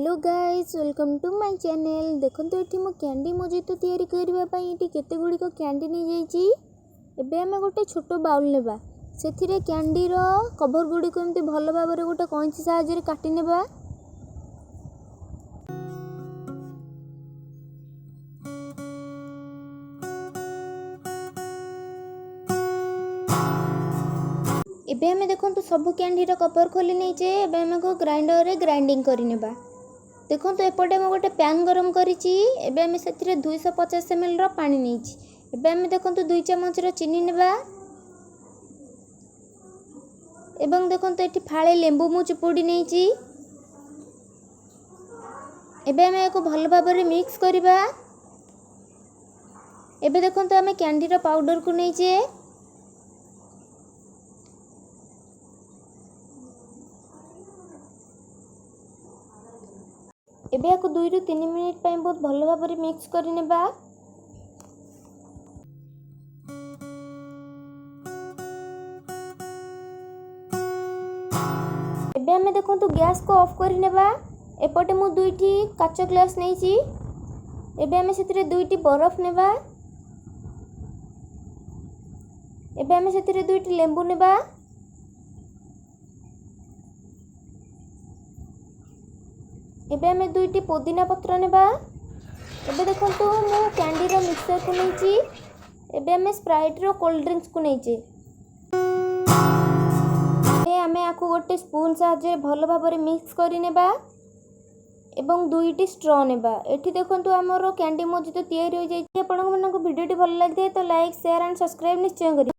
Hello guys, welcome to my channel. देखो ये मो कैंडी मोजितो तैयारी करने ये केते गुड़िक कैंडी नहीं जाइए। आम गोटे छोट बाउल नेबा से कैंडीर कभर गुड़िक एमती भल भाव गोटे कैंची साहाय्य काटी नेबा। एबे हमें देखो सब कैंडीर कवर खोली नहींचे। आम को ग्राइंडर रे ग्राइंडिंग करने देखो एपटे मैं गोटे पैन गरम करें 250 ml पानी नहीं। आम देखो 2 चामच चीनी नेबा एवं देखो ये फाड़े लेंबू मु चिपुड़ी नहीं। आम एक भल भाव मिक्स करवा। एबे देखो आम कैंडीर पाउडर को नहींचे एबे को 2 ରୁ 3 मिनिट बहुत भल भाव मिक्स करने। एबे हमें देखो गैस को ऑफ करने। एपटे मु 2टी काच ग्लास नहीं। एबे हमें से 2टी बरफ नेबा। एबे हमें से 2टी लेंबू नेबा। एबे हमें 2टी पुदीना पत्र नेबा। एबे देखो मु कैंडीर मिक्सचर को नहीं। एबे हमें स्प्राइट रो कोल्ड ड्रिंक्स को नहीं। आम आपको गोटे स्पून साहाय्य भल भाव मिक्स करनेबा एवं 2टी स्ट्रॉ नेबा। एठी देखो आमर कैंडी मोजितो तैयारी हो जाए। आपन वीडियो भल लगे तो लाइक शेयर एंड सब्सक्राइब निश्चय करें।